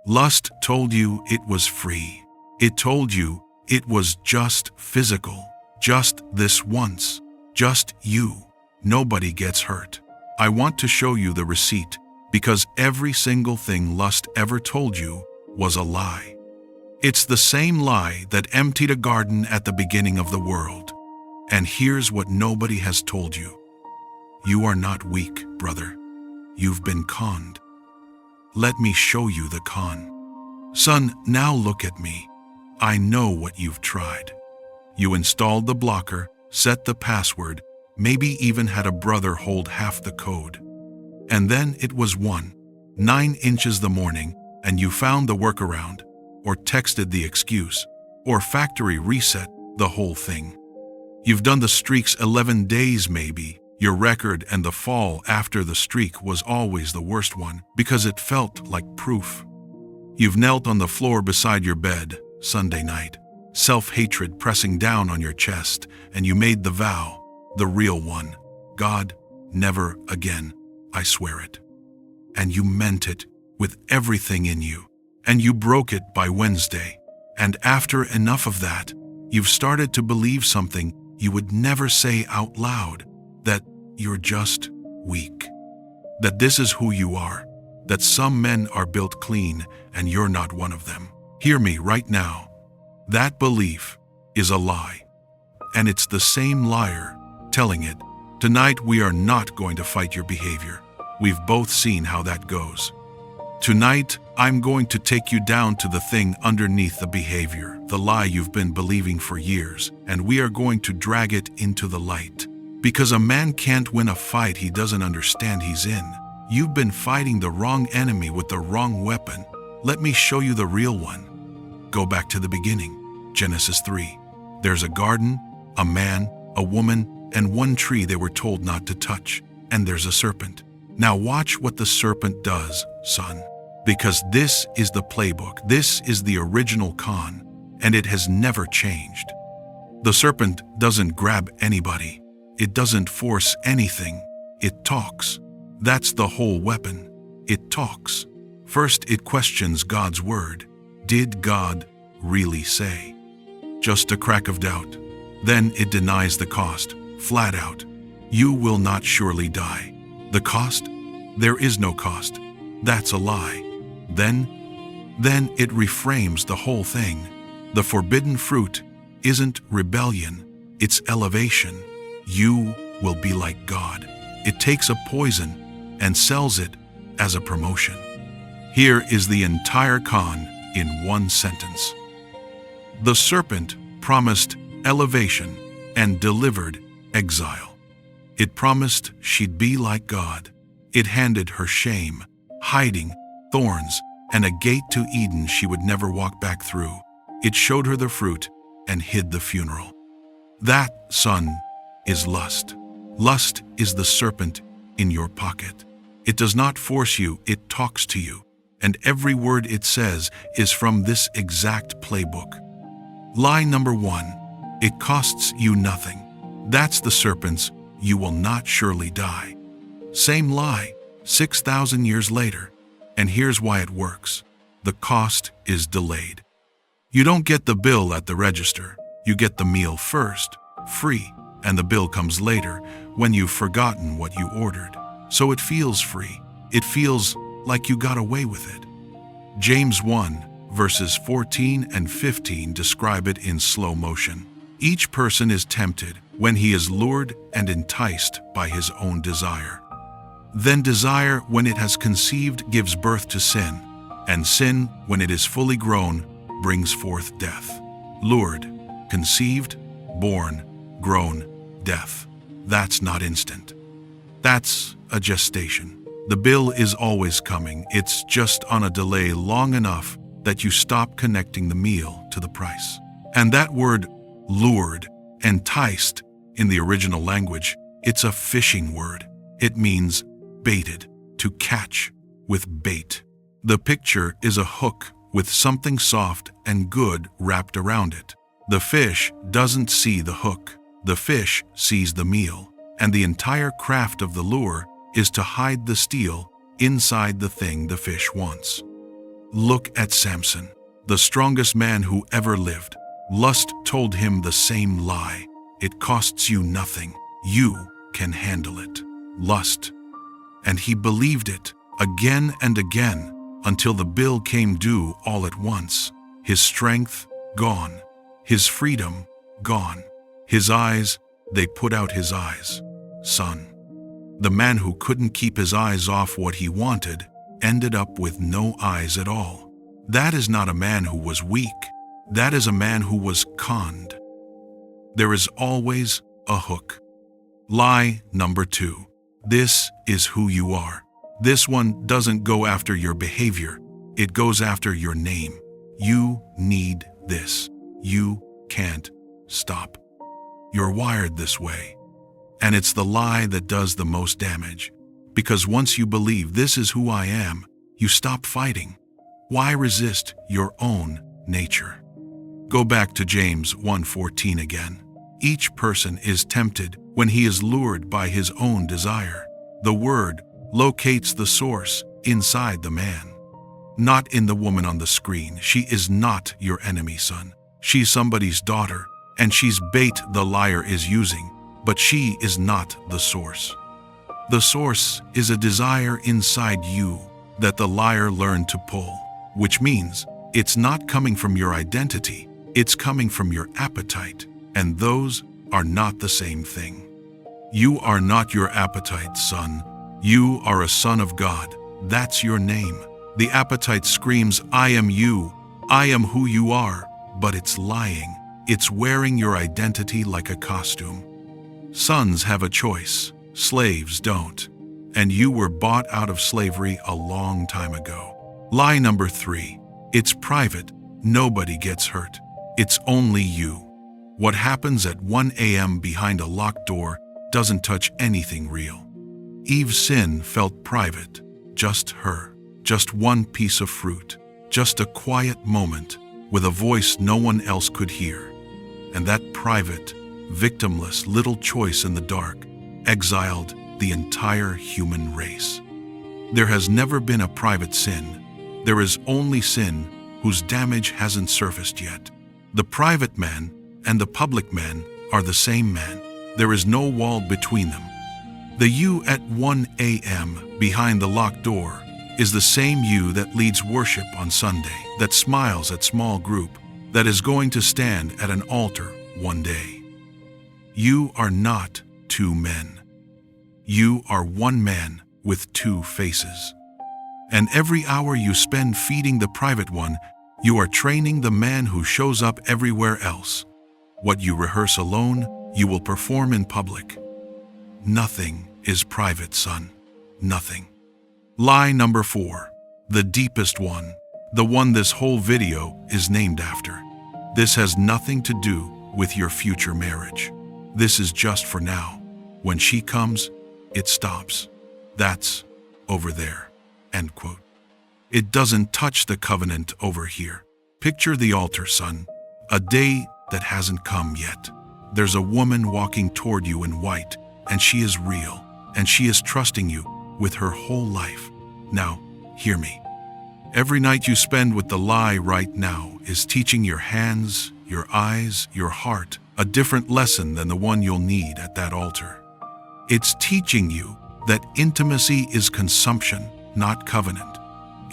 Lust told you it was free. It told you it was just physical, just this once, just you. Nobody gets hurt. I want to show you the receipt, because every single thing lust ever told you was a lie. It's the same lie that emptied a garden at the beginning of the world. And here's what nobody has told you. You are not weak, brother. You've been conned. Let me show you the con. Son, now look at me. I know what you've tried. You installed the blocker, set the password, maybe even had a brother hold half the code. And then it was 9 inches the morning, and you found the workaround, or texted the excuse, or factory reset the whole thing. You've done the streaks 11 days maybe. Your record and the fall after the streak was always the worst one because it felt like proof. You've knelt on the floor beside your bed Sunday night, self-hatred pressing down on your chest, and you made the vow, the real one. God, never again, I swear it. And you meant it with everything in you, and you broke it by Wednesday. And after enough of that, you've started to believe something you would never say out loud, that you're just weak. That this is who you are, that some men are built clean and you're not one of them. Hear me right now. That belief is a lie. And it's the same liar telling it. Tonight we are not going to fight your behavior. We've both seen how that goes. Tonight, I'm going to take you down to the thing underneath the behavior, the lie you've been believing for years, and we are going to drag it into the light. Because a man can't win a fight he doesn't understand he's in. You've been fighting the wrong enemy with the wrong weapon. Let me show you the real one. Go back to the beginning, Genesis 3. There's a garden, a man, a woman, and one tree they were told not to touch, and there's a serpent. Now watch what the serpent does, son. Because this is the playbook, this is the original con, and it has never changed. The serpent doesn't grab anybody. It doesn't force anything. It talks. That's the whole weapon. It talks. First, it questions God's word. Did God really say? Just a crack of doubt. Then it denies the cost, flat out. You will not surely die. The cost? There is no cost. That's a lie. Then it reframes the whole thing. The forbidden fruit isn't rebellion, it's elevation. You will be like God. It takes a poison and sells it as a promotion. Here is the entire con in one sentence. The serpent promised elevation and delivered exile. It promised she'd be like God. It handed her shame, hiding, thorns, and a gate to Eden she would never walk back through. It showed her the fruit and hid the funeral. That, son, is lust. Lust is the serpent in your pocket. It does not force you, it talks to you. And every word it says is from this exact playbook. Lie number 1, it costs you nothing. That's the serpent's, you will not surely die. Same lie, 6,000 years later. And here's why it works. The cost is delayed. You don't get the bill at the register. You get the meal first, free, and the bill comes later when you've forgotten what you ordered. So it feels free. It feels like you got away with it. James 1, verses 14 and 15 describe it in slow motion. Each person is tempted when he is lured and enticed by his own desire. Then desire, when it has conceived, gives birth to sin, and sin, when it is fully grown, brings forth death. Lured, conceived, born, grown, death. That's not instant. That's a gestation. The bill is always coming. It's just on a delay long enough that you stop connecting the meal to the price. And that word, lured, enticed, in the original language, it's a fishing word. It means baited, to catch, with bait. The picture is a hook with something soft and good wrapped around it. The fish doesn't see the hook. The fish sees the meal, and the entire craft of the lure is to hide the steal inside the thing the fish wants. Look at Samson, the strongest man who ever lived. Lust told him the same lie. It costs you nothing. You can handle it. Lust. And he believed it again and again until the bill came due all at once. His strength gone. His freedom gone. His eyes, they put out his eyes. Son. The man who couldn't keep his eyes off what he wanted ended up with no eyes at all. That is not a man who was weak. That is a man who was conned. There is always a hook. Lie number 2. This is who you are. This one doesn't go after your behavior. It goes after your name. You need this. You can't stop. You're wired this way. And it's the lie that does the most damage. Because once you believe this is who I am, you stop fighting. Why resist your own nature? Go back to James 1:14 again. Each person is tempted when he is lured by his own desire. The word locates the source inside the man, not in the woman on the screen. She is not your enemy, son. She's somebody's daughter, and she's bait the liar is using, but she is not the source. The source is a desire inside you that the liar learned to pull, which means it's not coming from your identity, it's coming from your appetite, and those are not the same thing. You are not your appetite, son. You are a son of God. That's your name. The appetite screams, I am you. I am who you are. But it's lying. It's wearing your identity like a costume. Sons have a choice. Slaves don't. And you were bought out of slavery a long time ago. Lie number 3. It's private. Nobody gets hurt. It's only you. What happens at 1 a.m. behind a locked door doesn't touch anything real. Eve's sin felt private. Just her. Just one piece of fruit. Just a quiet moment with a voice no one else could hear. And that private, victimless little choice in the dark exiled the entire human race. There has never been a private sin. There is only sin whose damage hasn't surfaced yet. The private man and the public man are the same man. There is no wall between them. The you at 1 a.m. behind the locked door is the same you that leads worship on Sunday, that smiles at small group, that is going to stand at an altar one day. You are not 2 men. You are 1 man with 2 faces. And every hour you spend feeding the private one, you are training the man who shows up everywhere else. What you rehearse alone, you will perform in public. Nothing is private, son. Nothing. Lie number 4. The deepest one. The one this whole video is named after. This has nothing to do with your future marriage. This is just for now. When she comes, it stops. That's over there. End quote. It doesn't touch the covenant over here. Picture the altar, son. A day that hasn't come yet. There's a woman walking toward you in white, and she is real, and she is trusting you with her whole life. Now, hear me. Every night you spend with the lie right now is teaching your hands, your eyes, your heart a different lesson than the one you'll need at that altar. It's teaching you that intimacy is consumption, not covenant.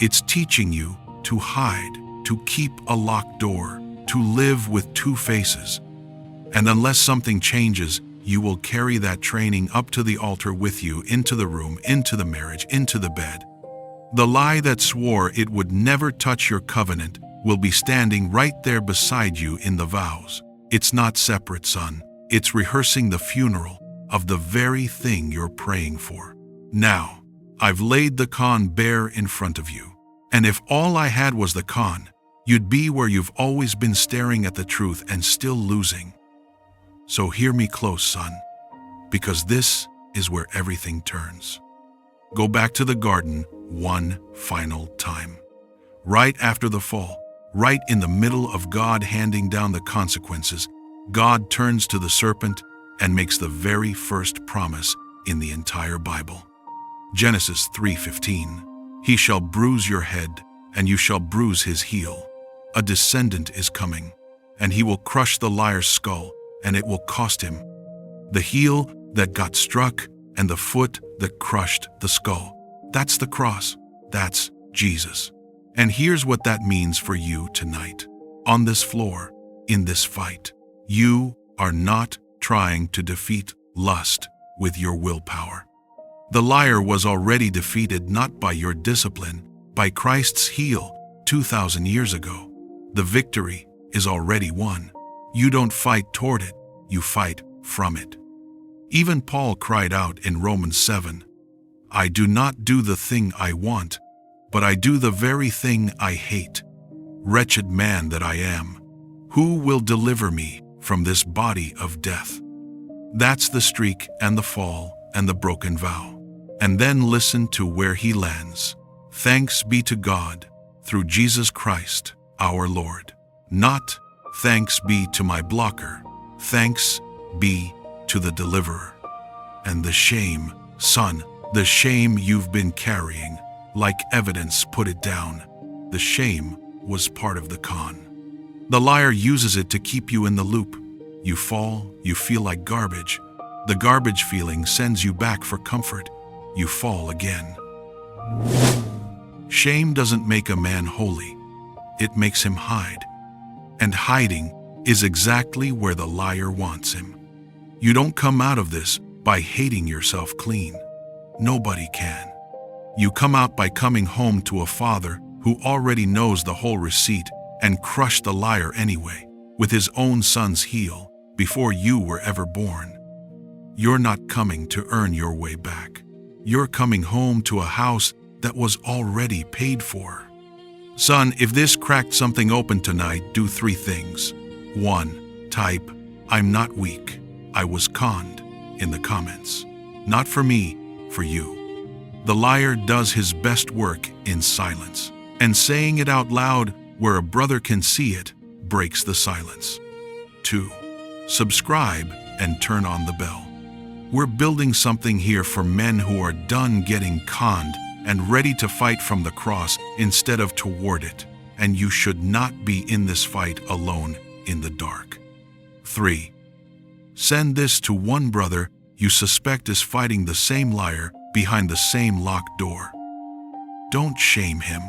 It's teaching you to hide, to keep a locked door, to live with 2 faces. And unless something changes, you will carry that training up to the altar with you, into the room, into the marriage, into the bed. The lie that swore it would never touch your covenant will be standing right there beside you in the vows. It's not separate, son. It's rehearsing the funeral of the very thing you're praying for. Now, I've laid the con bare in front of you. And if all I had was the con, you'd be where you've always been, staring at the truth and still losing. So hear me close, son, because this is where everything turns. Go back to the garden one final time. Right after the fall, right in the middle of God handing down the consequences, God turns to the serpent and makes the very first promise in the entire Bible. Genesis 3:15. He shall bruise your head, and you shall bruise his heel. A descendant is coming, and he will crush the liar's skull, and it will cost him. The heel that got struck and the foot that crushed the skull. That's the cross. That's Jesus. And here's what that means for you tonight. On this floor, in this fight, you are not trying to defeat lust with your willpower. The liar was already defeated not by your discipline, by Christ's heel 2,000 years ago. The victory is already won. You don't fight toward it, you fight from it. Even Paul cried out in Romans 7, I do not do the thing I want, but I do the very thing I hate. Wretched man that I am, who will deliver me from this body of death? That's the streak and the fall and the broken vow. And then listen to where he lands. Thanks be to God, through Jesus Christ, our Lord. Not, thanks be to my blocker. Thanks be to the deliverer. And the shame, son, the shame you've been carrying, like evidence, put it down. The shame was part of the con. The liar uses it to keep you in the loop. You fall, you feel like garbage. The garbage feeling sends you back for comfort. You fall again. Shame doesn't make a man holy. It makes him hide. And hiding is exactly where the liar wants him. You don't come out of this by hating yourself clean. Nobody can. You come out by coming home to a father who already knows the whole receipt and crushed the liar anyway, with his own son's heel, before you were ever born. You're not coming to earn your way back. You're coming home to a house that was already paid for. Son, if this cracked something open tonight, do 3 things. 1. Type, I'm not weak. I was conned, in the comments. Not for me, for you. The liar does his best work in silence, and saying it out loud where a brother can see it breaks the silence. 2. Subscribe and turn on the bell. We're building something here for men who are done getting conned and ready to fight from the cross instead of toward it, and you should not be in this fight alone in the dark. 3. Send this to one brother you suspect is fighting the same liar behind the same locked door. Don't shame him,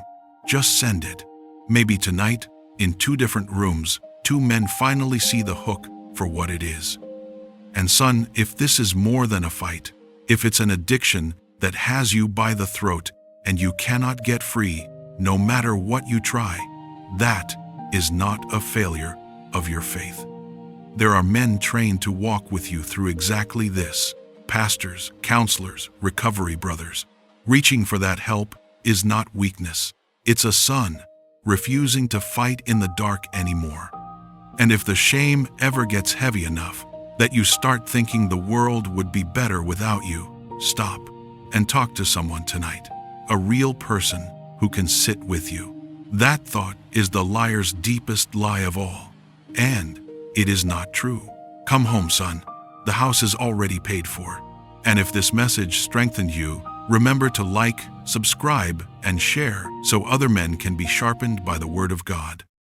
just send it. Maybe tonight, in 2 different rooms, 2 men finally see the hook for what it is. And son, if this is more than a fight, if it's an addiction that has you by the throat and you cannot get free, no matter what you try, that is not a failure of your faith. There are men trained to walk with you through exactly this. Pastors, counselors, recovery brothers. Reaching for that help is not weakness. It's a son refusing to fight in the dark anymore. And if the shame ever gets heavy enough that you start thinking the world would be better without you, stop and talk to someone tonight. A real person who can sit with you. That thought is the liar's deepest lie of all. And it is not true. Come home, son. The house is already paid for. And if this message strengthened you, remember to like, subscribe, and share so other men can be sharpened by the Word of God.